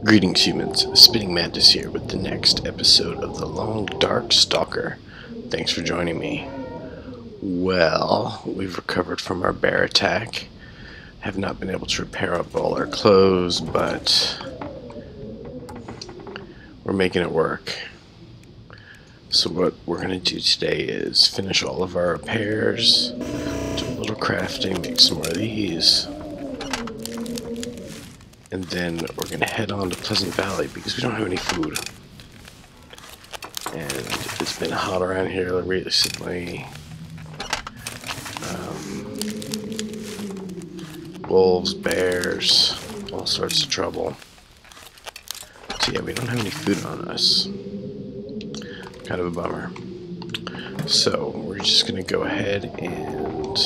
Greetings, humans. Spinning Mantis here with the next episode of The Long Dark Stalker. Thanks for joining me. Well, we've recovered from our bear attack. Have not been able to repair up all our clothes, but we're making it work. So what we're going to do today is finish all of our repairs, do a little crafting, make some more of these. And then we're going to head on to Pleasant Valley because we don't have any food. And it's been hot around here recently. Wolves, bears, all sorts of trouble. So yeah, we don't have any food on us. Kind of a bummer. So we're just going to go ahead and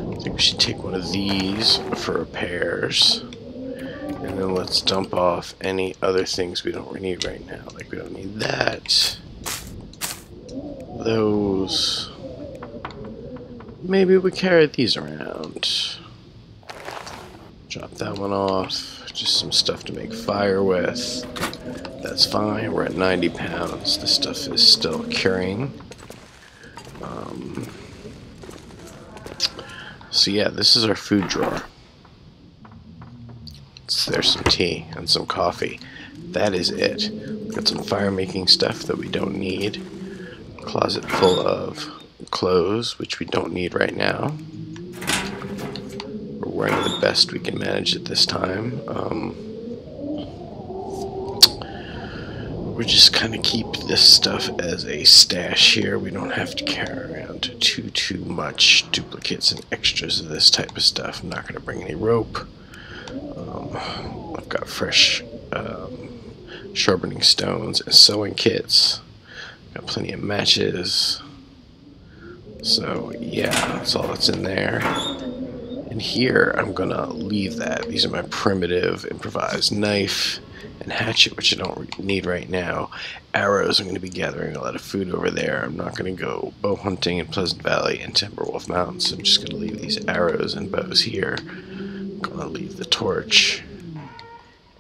I think we should take one of these for repairs. And then let's dump off any other things we don't need right now. Like we don't need that. Those. Maybe we carry these around. Drop that one off. Just some stuff to make fire with. That's fine. We're at 90 pounds. This stuff is still curing. So yeah, this is our food drawer. There's some tea and some coffee. That is it. We've got some fire making stuff that we don't need. Closet full of clothes, which we don't need right now. We're wearing the best we can manage at this time. We just kind of keep this stuff as a stash here. We don't have to carry around too much duplicates and extras of this type of stuff. I'm not going to bring any rope. I've got fresh sharpening stones and sewing kits. Got plenty of matches. So yeah, that's all that's in there. And here I'm gonna leave that. These are my primitive improvised knife and hatchet, which I don't need right now. Arrows, I'm going to be gathering a lot of food over there. I'm not going to go bow hunting in Pleasant Valley and Timberwolf Mountains. So I'm just going to leave these arrows and bows here. I'm going to leave the torch.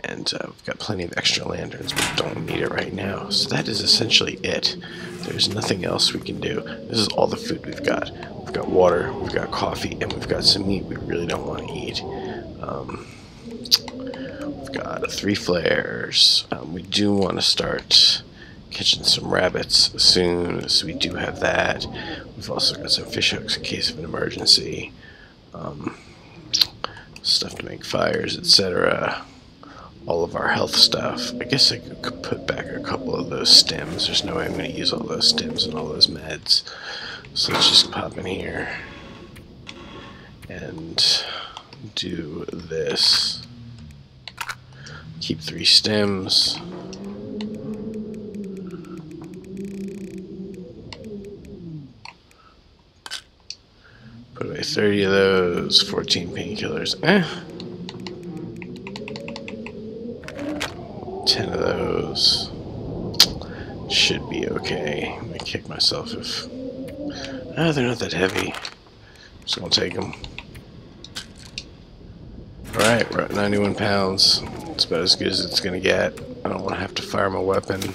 And we've got plenty of extra lanterns, but don't need it right now. So that is essentially it. There's nothing else we can do. This is all the food we've got. We've got water, we've got coffee, and we've got some meat we really don't want to eat. We've got 3 flares. We do want to start catching some rabbits soon, so we do have that. We've also got some fish hooks in case of an emergency. Stuff to make fires, etc. All of our health stuff. I guess I could put back a couple of those stems. There's no way I'm going to use all those stems and all those meds. So let's just pop in here and do this. Keep 3 stems. Put away 30 of those. 14 painkillers. 10 of those. Should be okay. I'm gonna kick myself if... Oh, they're not that heavy. Just gonna take them. Alright, we're at 91 pounds. It's about as good as it's gonna get. I don't want to have to fire my weapon.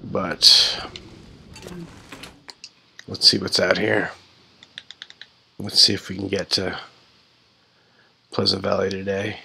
But... let's see what's out here. Let's see if we can get to Pleasant Valley today.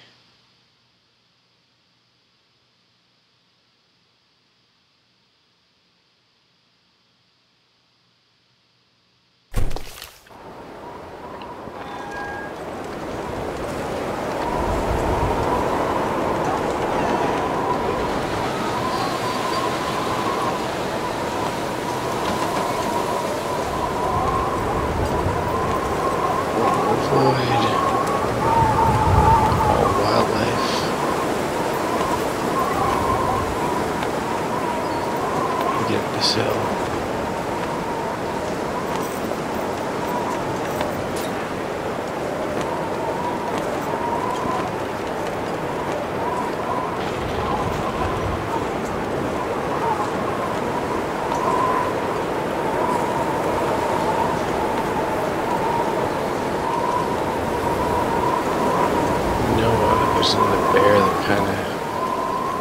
there's another bear that kind of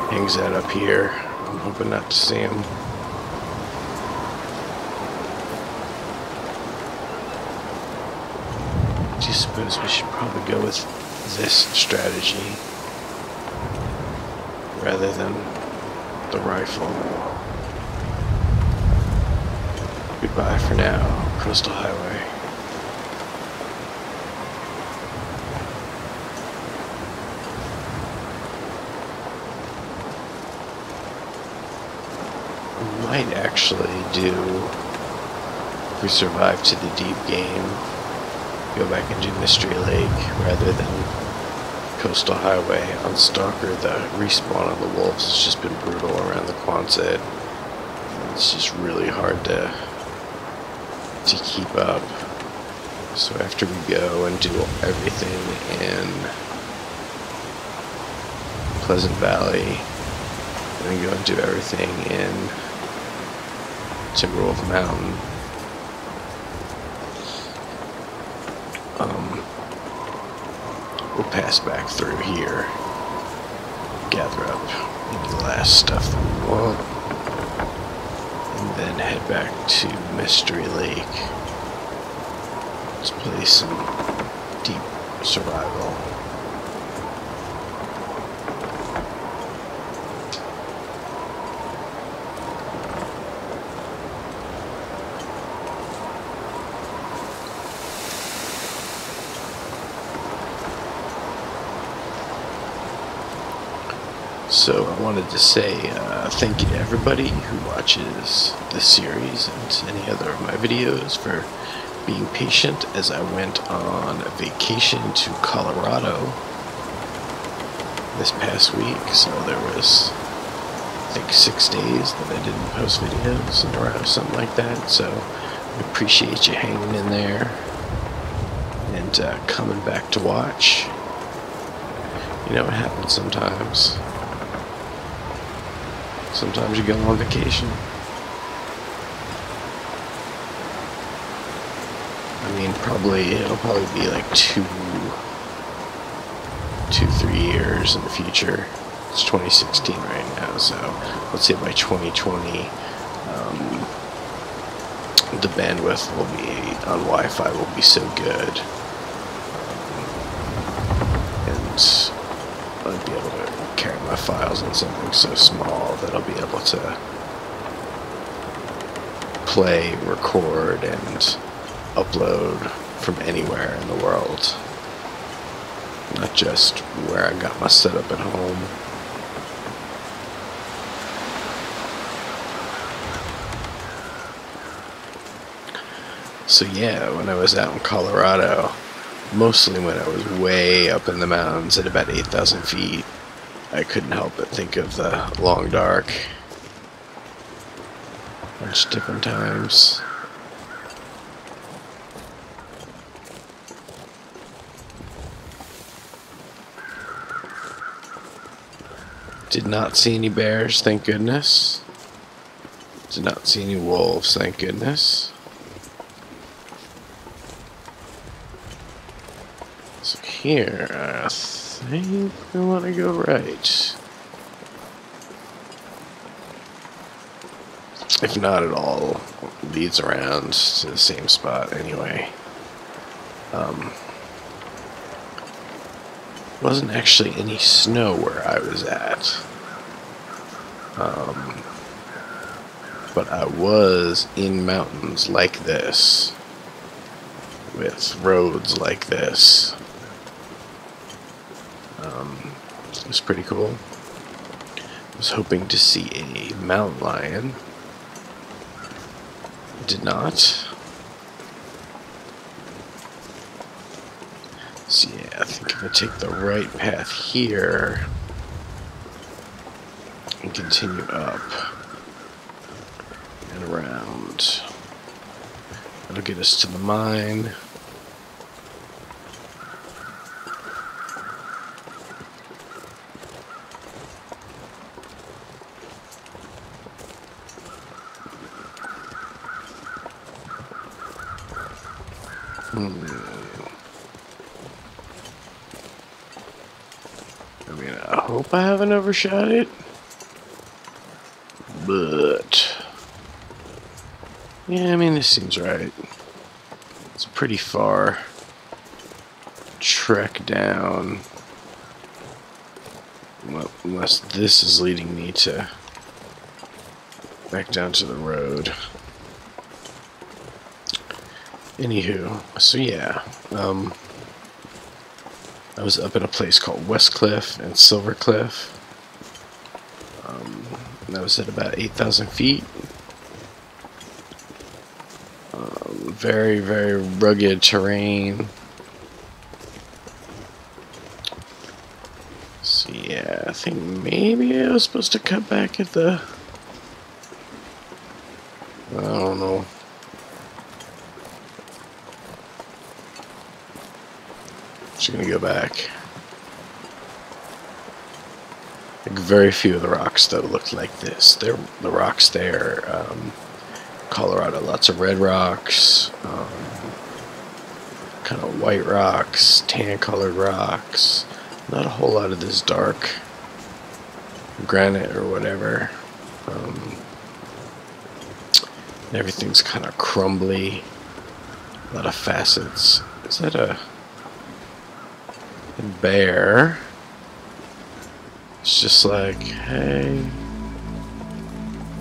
hangs out up here. I'm hoping not to see him. I do suppose we should probably go with this strategy rather than the rifle. Goodbye for now, Coastal Highway. We might actually do, if we survive to the deep game, go back and do Mystery Lake rather than Coastal Highway. On Stalker, the respawn of the wolves has just been brutal around the Quonset. It's just really hard to keep up. So after we go and do everything in Pleasant Valley, and then go and do everything in Timberwolf Mountain, we'll pass back through here, gather up any last stuff that we want, and then head back to Mystery Lake. Let's play some deep survival. So I wanted to say thank you to everybody who watches this series and any other of my videos for being patient as I went on a vacation to Colorado this past week. So there was, I think, 6 days that I didn't post videos in a row, something like that. So I appreciate you hanging in there and coming back to watch. You know, it happens sometimes. Sometimes you go on vacation. I mean, it'll probably be like 3 years in the future. It's 2016 right now, so let's say by 2020, the bandwidth will be on Wi-Fi will be so good, and I'll be able to carry my files on something so small that I'll be able to play, record, and upload from anywhere in the world, not just where I got my setup at home. So yeah, when I was out in Colorado, mostly when I was way up in the mountains at about 8,000 feet, I couldn't help but think of the Long Dark a bunch of different times. Did not see any bears, thank goodness. Did not see any wolves, thank goodness. So here, I think we want to go right. If not, it all leads around to the same spot anyway. Wasn't actually any snow where I was at. But I was in mountains like this, with roads like this. It was pretty cool. I was hoping to see a mountain lion. Did not. So yeah, I think if I take the right path here and continue up and around, that'll get us to the mine. I mean, I hope I haven't overshot it. But yeah, I mean, this seems right. It's a pretty far trek down. Well, unless this is leading me to back down to the road. Anywho, so yeah, I was up at a place called West Cliff and Silver Cliff. That was at about 8,000 feet. Very, very rugged terrain. So yeah, I think maybe I was supposed to cut back at the... I don't know. Just gonna go back. Like very few of the rocks that look like this. The rocks there, Colorado, lots of red rocks, kind of white rocks, tan colored rocks. Not a whole lot of this dark granite or whatever. Everything's kind of crumbly. A lot of facets. Is that a bear? It's just like, hey,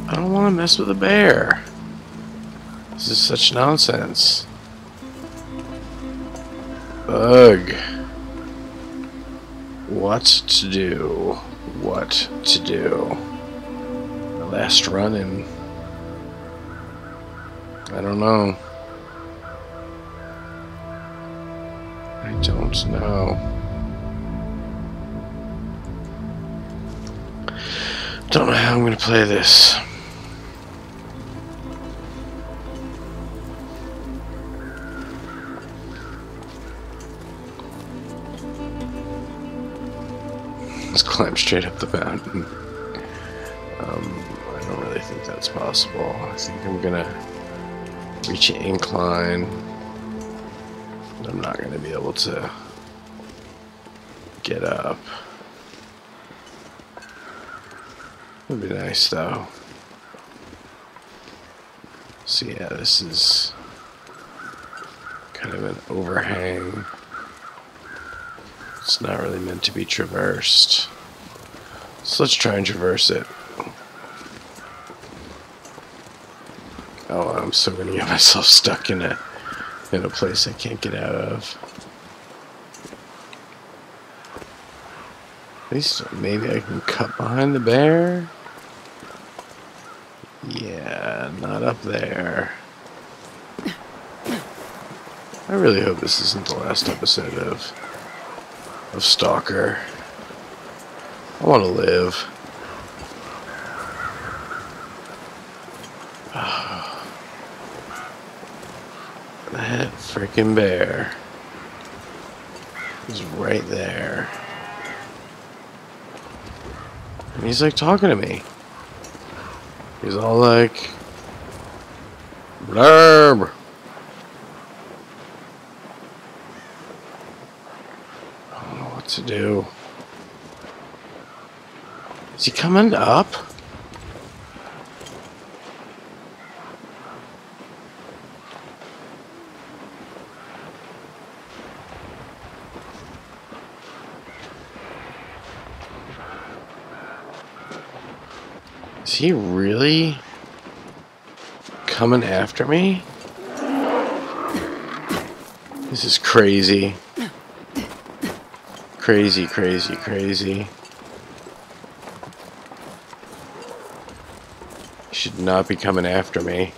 I don't want to mess with a bear. This is such nonsense. Ugh. What to do? What to do? My last run in... I don't know. I don't know. Don't know how I'm gonna play this. Let's climb straight up the mountain. I don't really think that's possible. I think I'm gonna reach an incline. I'm not gonna be able to get up. Would be nice though. So yeah, this is kind of an overhang. It's not really meant to be traversed. So let's try and traverse it. Oh, I'm so gonna get myself stuck in a place I can't get out of. At least maybe I can cut behind the bear. Yeah, not up there. I really hope this isn't the last episode of Stalker. I want to live. That freaking bear is right there. And he's like talking to me. He's all like, blurb. I don't know what to do. Is he coming up? Is he really coming after me? This is crazy. Crazy, crazy, crazy. He should not be coming after me.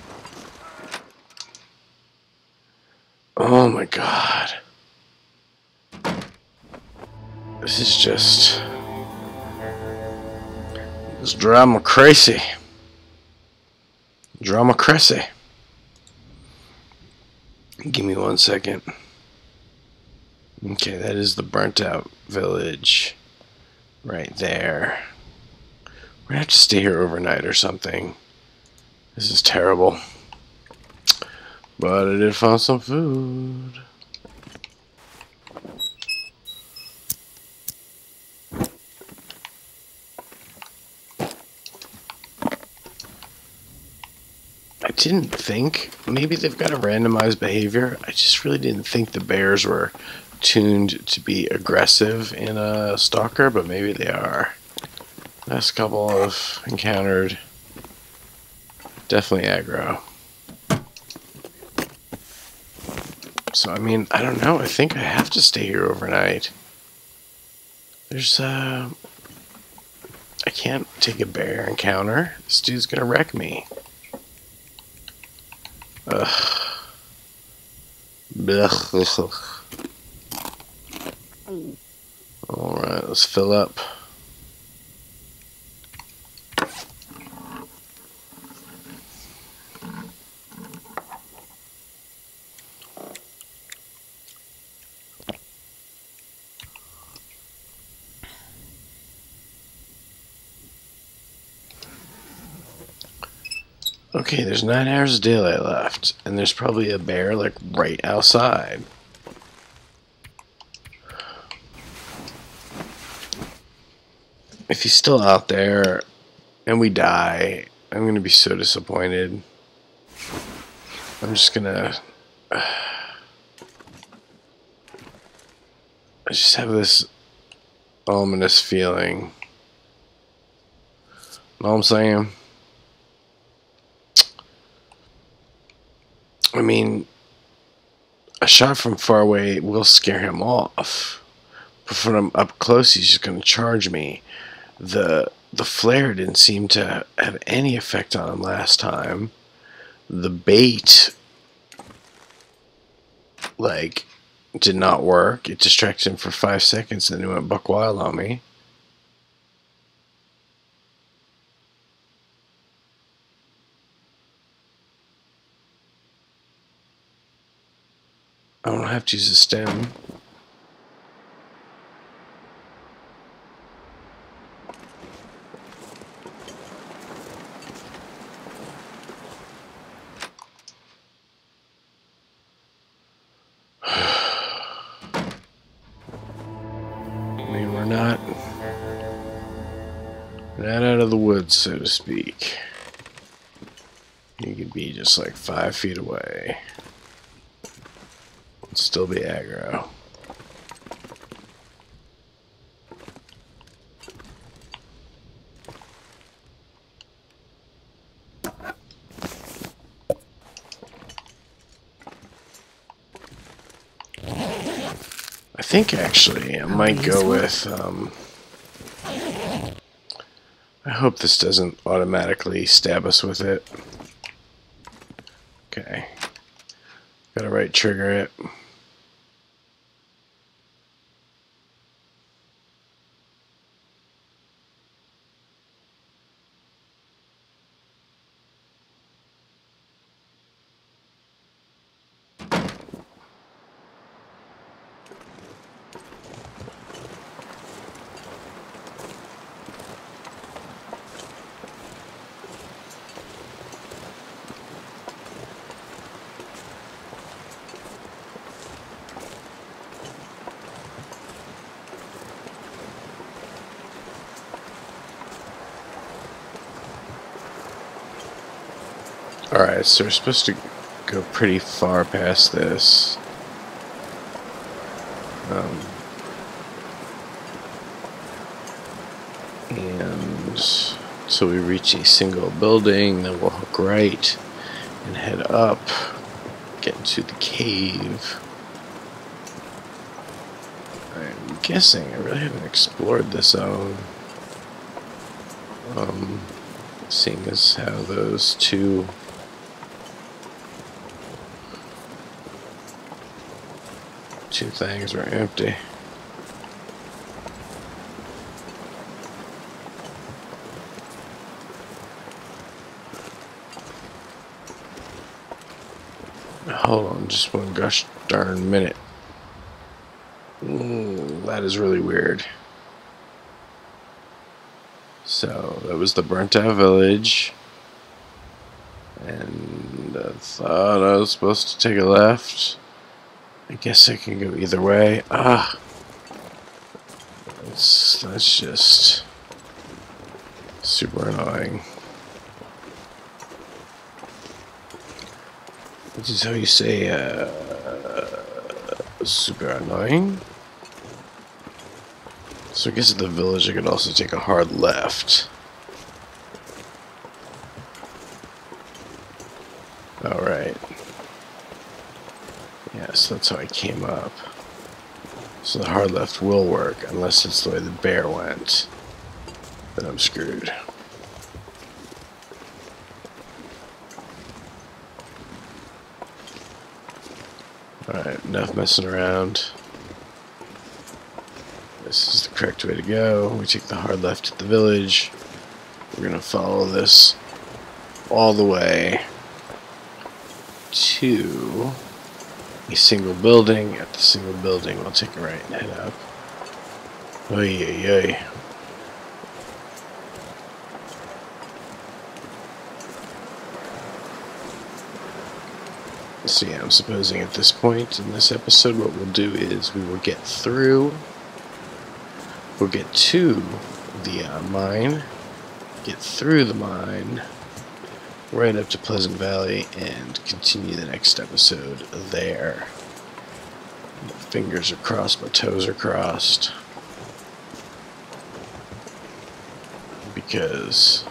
Oh my god. This is just... It's drama crazy. Drama crazy. Give me 1 second. Okay, that is the burnt out village right there. We're gonna have to stay here overnight or something. This is terrible. But I did find some food. didn't think, maybe they've got a randomized behavior. I just really didn't think the bears were tuned to be aggressive in a Stalker, but maybe they are. Last couple I've encountered, definitely aggro. So, I mean, I don't know. I think I have to stay here overnight. There's, I can't take a bear encounter. This dude's gonna wreck me. Ugh. Blech. Alright, let's fill up. Okay, there's 9 hours of daylight left, and there's probably a bear, like, right outside. If he's still out there, and we die, I'm gonna be so disappointed. I'm just gonna... I just have this ominous feeling. Know what I'm saying? I mean, a shot from far away will scare him off. But from up close, he's just going to charge me. The flare didn't seem to have any effect on him last time. The bait, like, did not work. It distracted him for 5 seconds, and then he went buck wild on me. I don't have to use a stem. I mean, we're not out of the woods, so to speak. You could be just like 5 feet away. And still be aggro. I think actually I might go with I hope this doesn't automatically stab us with it. Okay. Gotta right trigger it. Alright, so we're supposed to go pretty far past this. And so we reach a single building, then we'll hook right and head up, get into the cave. I'm guessing I really haven't explored this zone. Seeing as how those two things are empty. Hold on just one gosh darn minute. That is really weird. So that was the burnt out village, and I thought I was supposed to take a left. I guess I can go either way. That's just super annoying. Which is how you say, super annoying. So I guess at the village I could also take a hard left. Alright. Yes, that's how I came up. So the hard left will work, unless it's the way the bear went. Then I'm screwed. Alright, enough messing around. This is the correct way to go. We take the hard left at the village. We're going to follow this all the way to a single building. At the single building, we'll take a right and head up. Oy, oy, oy. So yeah, I'm supposing at this point in this episode what we'll do is we will get through, we'll get to the mine, get through the mine, right up to Pleasant Valley, and continue the next episode there. My fingers are crossed, my toes are crossed, because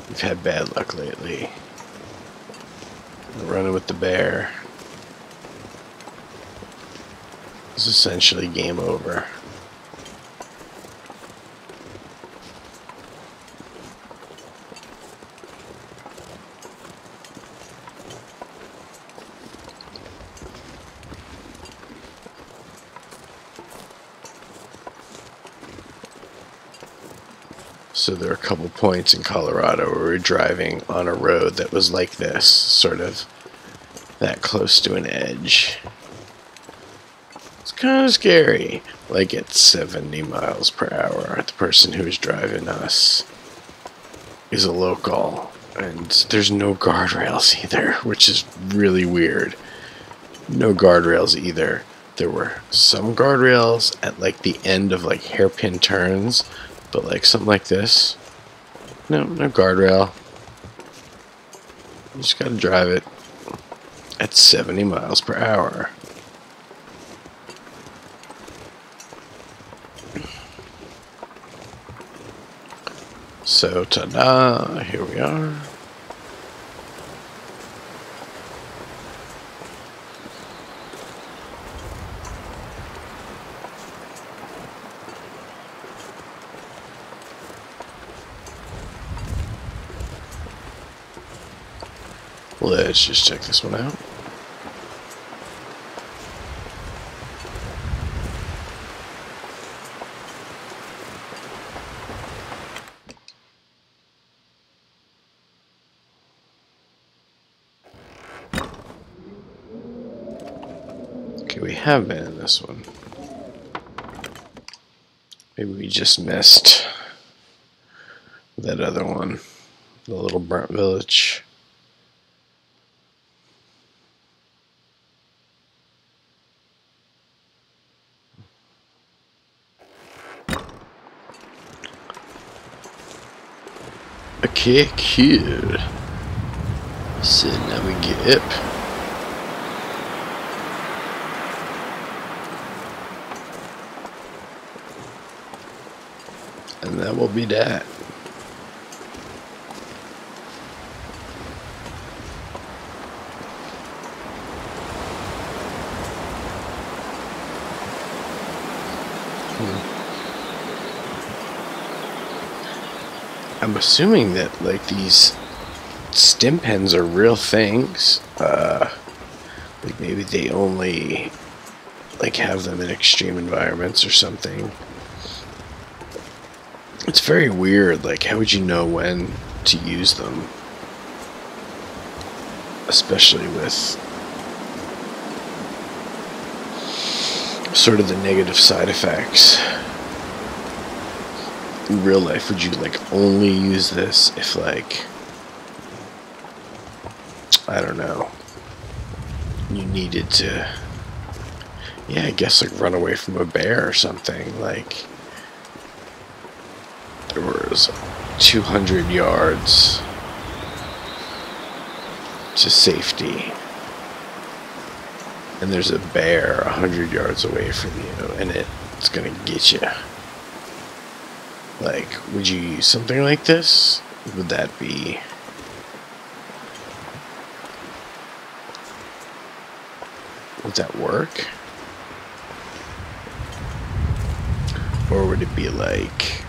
we've had bad luck lately. Running with the bear is essentially game over. So there are a couple points in Colorado where we're driving on a road that was like this, sort of that close to an edge. It's kind of scary. Like at 70 miles per hour, the person who is driving us is a local, and there's no guardrails either, which is really weird. No guardrails either. There were some guardrails at like the end of like hairpin turns, but like something like this, no guardrail. You just gotta drive it at 70 miles per hour. So, ta-da, here we are. Let's just check this one out. Okay, we have been in this one. Maybe we just missed that other one, the little burnt village. Okay, cool. So now we get up. And that will be that. I'm assuming that like these stim pens are real things. Like maybe they only like have them in extreme environments or something. It's very weird. Like, how would you know when to use them? Especially with sort of the negative side effects. In real life, would you like only use this if like, I don't know, you needed to, yeah, I guess like run away from a bear or something? Like there was 200 yards to safety, and there's a bear 100 yards away from you, and it's gonna get you. Like, would you use something like this? Would that be... Would that work? Or would it be like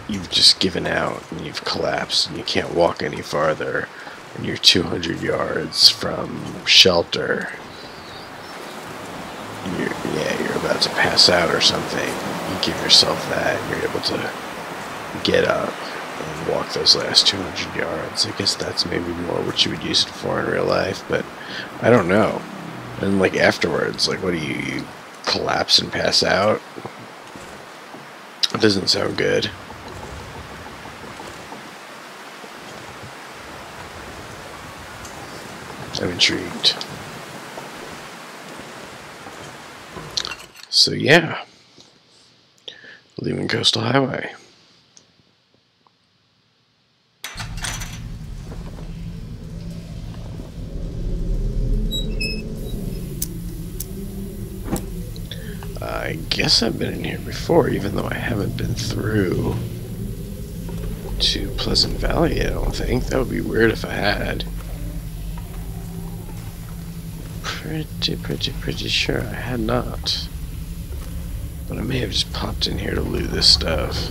you've just given out and you've collapsed and you can't walk any farther and you're 200 yards from shelter? You're about to pass out or something. You give yourself that and you're able to get up and walk those last 200 yards. I guess that's maybe more what you would use it for in real life, but I don't know. And like afterwards, like what do you collapse and pass out? It doesn't sound good. I'm intrigued. So yeah, leaving Coastal Highway. I guess I've been in here before, even though I haven't been through to Pleasant Valley, I don't think. That would be weird if I had. Pretty sure I had not. But I may have just popped in here to loot this stuff.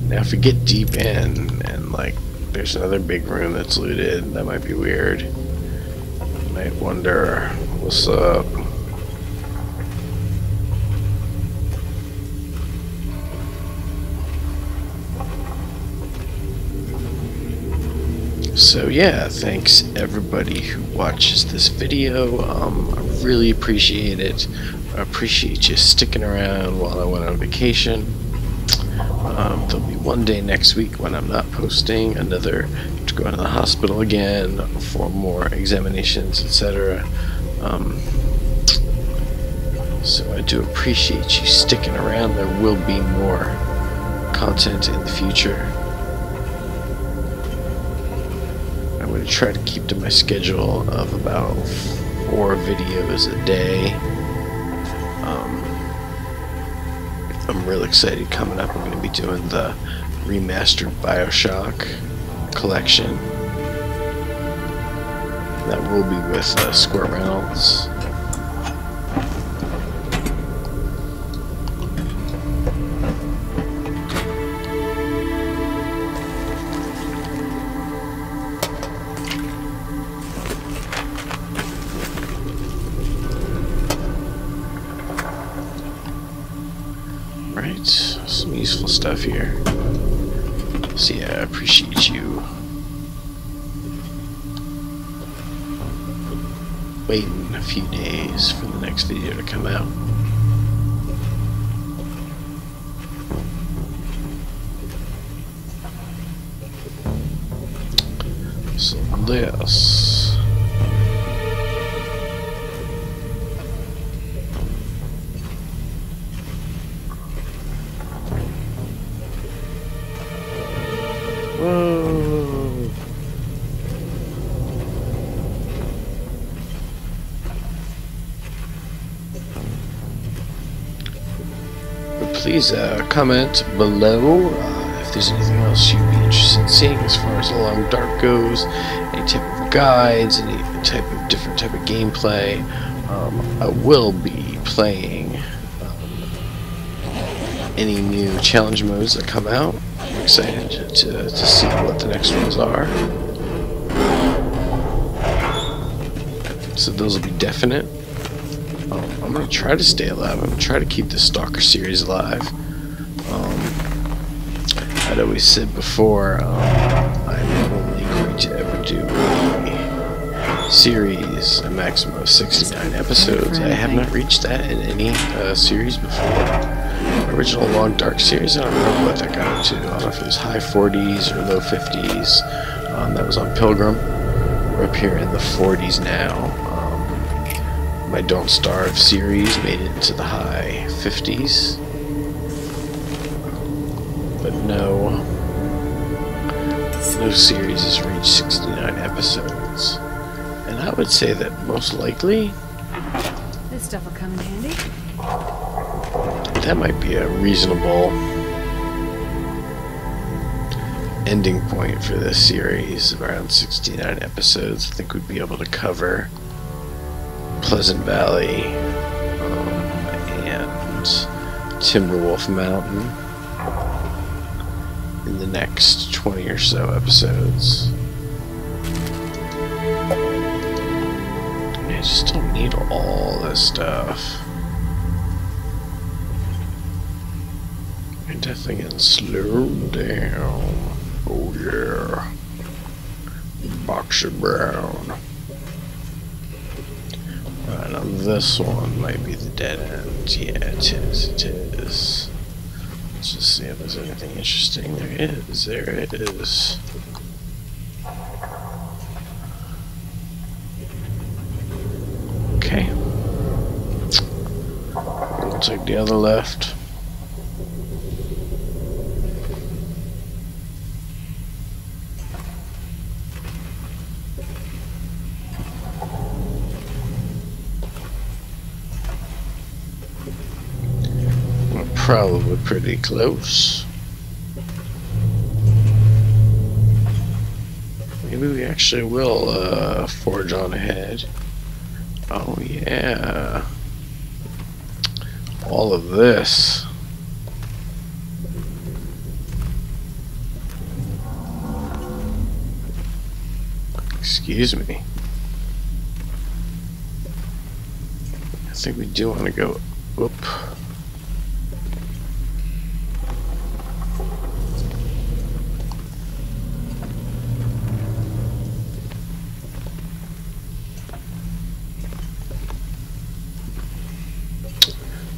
Now if we get deep in, and like, there's another big room that's looted, that might be weird. You might wonder, what's up? So yeah, thanks everybody who watches this video. I really appreciate it. I appreciate you sticking around while I went on vacation. There'll be one day next week when I'm not posting, another to go to the hospital again for more examinations, etc. So I do appreciate you sticking around. There will be more content in the future. I'm going to try to keep to my schedule of about 4 videos a day. I'm really excited coming up. I'm going to be doing the remastered BioShock collection. That will be with Square Reynolds. Right, some useful stuff here. So yeah, I appreciate you waiting a few days for the next video to come out. So this... Whoa. But please comment below if there's anything else you'd be interested in seeing as far as Along Dark goes, any type of guides, any type of different type of gameplay. I will be playing any new challenge modes that come out. I'm excited to see what the next ones are. So those will be definite. I'm going to try to stay alive. I'm going to try to keep the Stalker series alive. I'd always said before, I'm only going to ever do a series, a maximum of 69 episodes. I have not reached that in any series before. Original Long Dark series, I don't remember what that got up to. I don't know if it was high 40s or low 50s. That was on Pilgrim. We're up here in the 40s now. My Don't Starve series made it into the high 50s. But no series has reached 69 episodes. And I would say that most likely This stuff will come in handy. that might be a reasonable ending point for this series. Around 69 episodes, I think we'd be able to cover Pleasant Valley and Timberwolf Mountain in the next 20 or so episodes. I just don't need all this stuff. We're definitely getting slowed down. Oh yeah. Boxer Brown. Right, now this one might be the dead end. Yeah, it is. It is. Let's just see if there's anything interesting. There is. There it is. Okay. We'll take the other left. Probably pretty close. Maybe we actually will forge on ahead. Oh yeah. All of this. Excuse me. I think we do want to go. Whoop.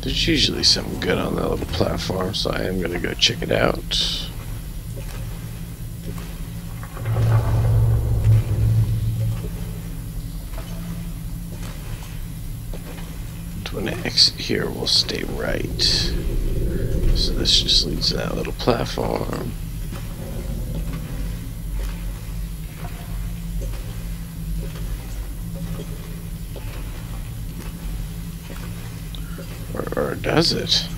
There's usually something good on that little platform, so I am going to go check it out. When I exit here, we'll stay right. So this just leads to that little platform. Or does it?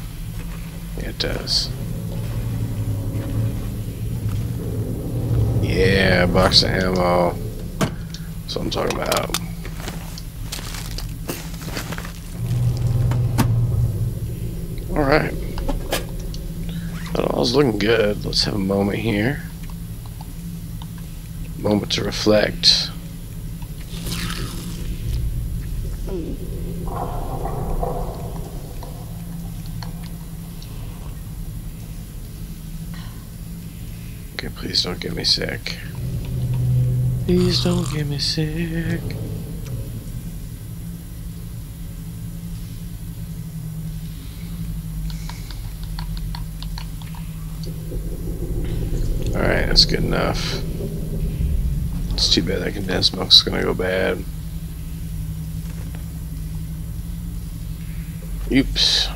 Yeah, it does. Yeah, box of ammo. That's what I'm talking about. Alright. Well, all's looking good. Let's have a moment here. Moment to reflect. Okay, please don't get me sick. Please don't get me sick. Alright, that's good enough. It's too bad that condensed milk's gonna go bad. Oops.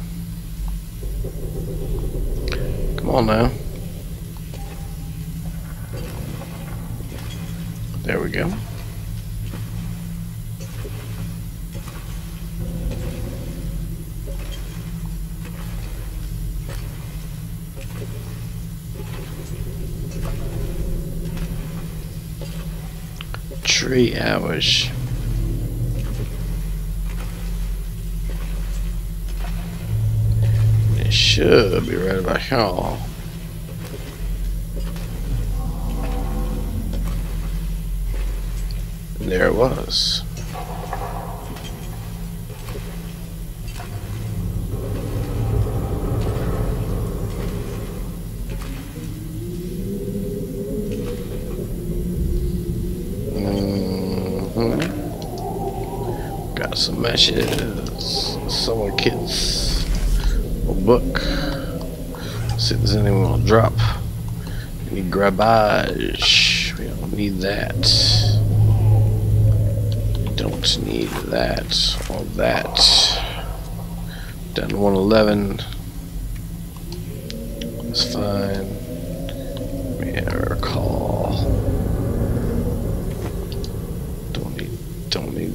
Come on now. There we go. Three hours. It should be right about here. And there it was. Got some meshes, some kits, a book. See if there's anyone will drop. Any garbage. We don't need that. Don't need that or that. Down to 111. That's fine. Yeah, recall.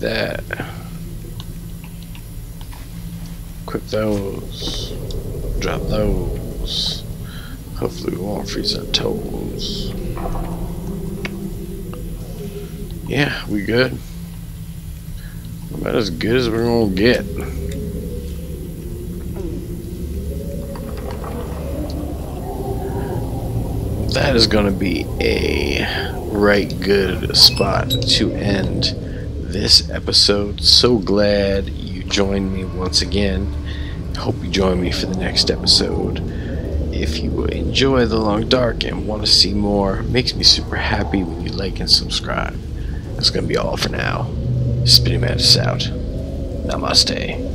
that. Equip those. Drop those. Hopefully we won't freeze our toes. Yeah, we good. About as good as we're gonna get. That is gonna be a right good spot to end this episode. So glad you joined me once again. Hope you join me for the next episode. If you enjoy The Long Dark and want to see more, it makes me super happy when you like and subscribe. That's gonna be all for now. Spinningmantis out. Namaste.